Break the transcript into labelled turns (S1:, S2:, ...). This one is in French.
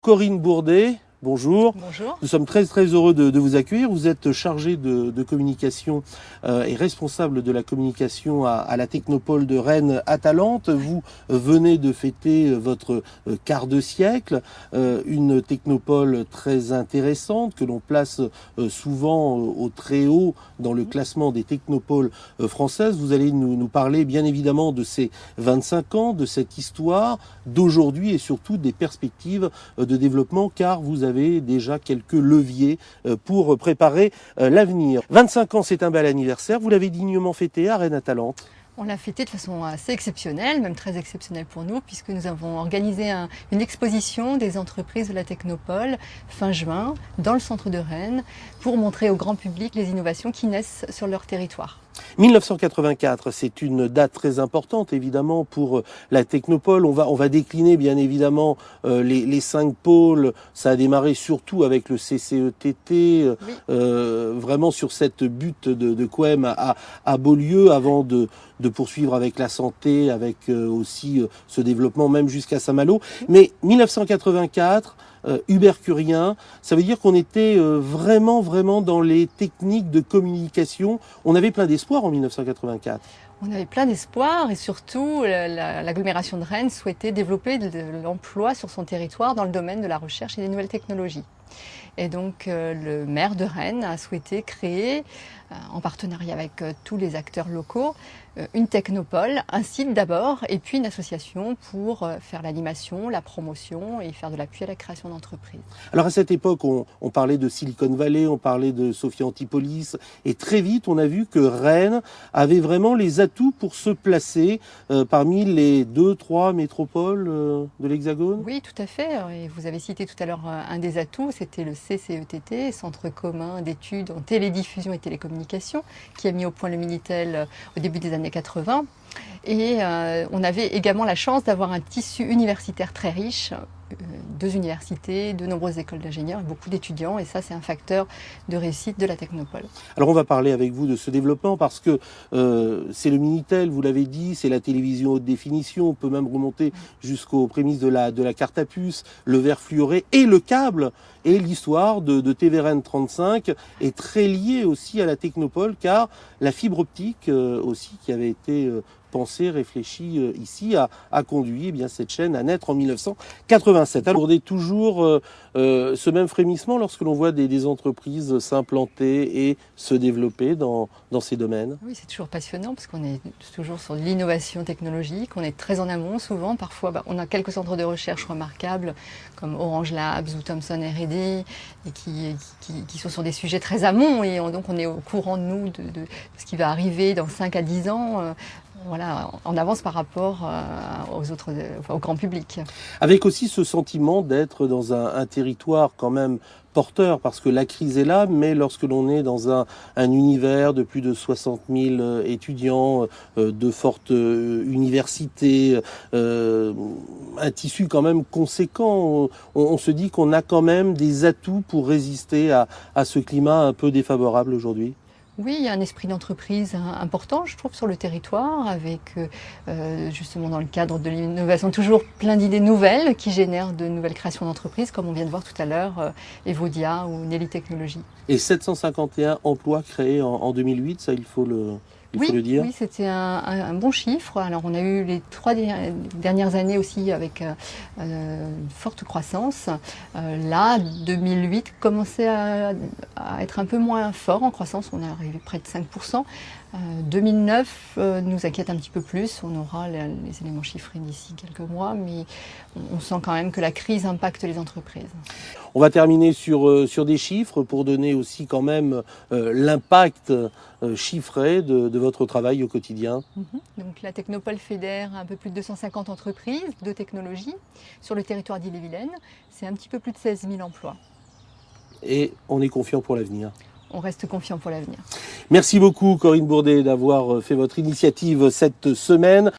S1: Corinne Bourdet, bonjour.
S2: Bonjour.
S1: Nous sommes très heureux de vous accueillir. Vous êtes chargée de communication et responsable de la communication à la Technopole de Rennes Atalante. Vous venez de fêter votre quart de siècle, une Technopole très intéressante que l'on place souvent au très haut dans le classement des technopoles françaises. Vous allez nous parler bien évidemment de ces 25 ans, de cette histoire, d'aujourd'hui et surtout des perspectives de développement, car vous avez déjà quelques leviers pour préparer l'avenir. 25 ans, c'est un bel anniversaire. Vous l'avez dignement fêté à Rennes Atalante.
S2: On l'a fêté de façon assez exceptionnelle, même très exceptionnelle pour nous, puisque nous avons organisé une exposition des entreprises de la Technopole fin juin dans le centre de Rennes pour montrer au grand public les innovations qui naissent sur leur territoire.
S1: 1984, c'est une date très importante évidemment pour la Technopole. On va décliner bien évidemment les 5 pôles. Ça a démarré surtout avec le CCETT, oui. Vraiment sur cette butte de Couëme à Beaulieu, avant de poursuivre avec la santé, avec aussi ce développement même jusqu'à Saint-Malo. Mais 1984, Ubercurien, ça veut dire qu'on était vraiment dans les techniques de communication. On avait plein d'espoir en 1984.
S2: On avait plein d'espoir et surtout l'agglomération de Rennes souhaitait développer de l'emploi sur son territoire dans le domaine de la recherche et des nouvelles technologies. Et donc le maire de Rennes a souhaité créer, en partenariat avec tous les acteurs locaux, une technopole, un site d'abord, et puis une association pour faire l'animation, la promotion et faire de l'appui à la création d'entreprises.
S1: Alors à cette époque, on parlait de Silicon Valley, on parlait de Sophia Antipolis, et très vite on a vu que Rennes avait vraiment les atouts pour se placer parmi les 2-3 métropoles de l'Hexagone.
S2: Oui, tout à fait. Et vous avez cité tout à l'heure un des atouts, c'était le CCETT, Centre commun d'études en télédiffusion et télécommunication, qui a mis au point le Minitel au début des années 80. Et on avait également la chance d'avoir un tissu universitaire très riche, 2 universités, de nombreuses écoles d'ingénieurs et beaucoup d'étudiants, et ça c'est un facteur de réussite de la Technopole.
S1: Alors on va parler avec vous de ce développement parce que c'est le Minitel, vous l'avez dit, c'est la télévision haute définition, on peut même remonter jusqu'aux prémices de la carte à puce, le verre fluoré et le câble. Et l'histoire de TVRN 35 est très liée aussi à la Technopole, car la fibre optique aussi qui avait été pensée, réfléchie ici, a conduit bien cette chaîne à naître en 1987. Alors, on est toujours ce même frémissement lorsque l'on voit des entreprises s'implanter et se développer dans ces domaines.
S2: Oui, c'est toujours passionnant parce qu'on est toujours sur l'innovation technologique, on est très en amont souvent. Parfois, on a quelques centres de recherche remarquables comme Orange Labs ou Thomson R&D et qui sont sur des sujets très amont, et donc on est au courant de nous de ce qui va arriver dans 5 à 10 ans. Voilà, en avance par rapport au grand public.
S1: Avec aussi ce sentiment d'être dans un territoire quand même porteur, parce que la crise est là, mais lorsque l'on est dans un univers de plus de 60 000 étudiants, de fortes universités, un tissu quand même conséquent, on se dit qu'on a quand même des atouts pour résister à ce climat un peu défavorable aujourd'hui.
S2: Oui, il y a un esprit d'entreprise important, je trouve, sur le territoire, avec justement dans le cadre de l'innovation, toujours plein d'idées nouvelles qui génèrent de nouvelles créations d'entreprises, comme on vient de voir tout à l'heure, Evodia ou Nelly Technologies.
S1: Et 751 emplois créés en 2008, ça il faut le dire.
S2: Oui, c'était un bon chiffre. Alors on a eu les 3 dernières années aussi avec une forte croissance. Là, 2008 commençait à être un peu moins fort en croissance, on est arrivé près de 5%. 2009 nous inquiète un petit peu plus, on aura les éléments chiffrés d'ici quelques mois, mais on sent quand même que la crise impacte les entreprises.
S1: On va terminer sur des chiffres pour donner aussi quand même l'impact chiffré de votre travail au quotidien.
S2: Donc la Technopole fédère un peu plus de 250 entreprises de technologie sur le territoire d'Ille-et-Vilaine. C'est un petit peu plus de 16 000 emplois.
S1: Et on est confiant pour l'avenir.
S2: On reste confiant pour l'avenir.
S1: Merci beaucoup Corinne Bourdet d'avoir fait votre initiative cette semaine.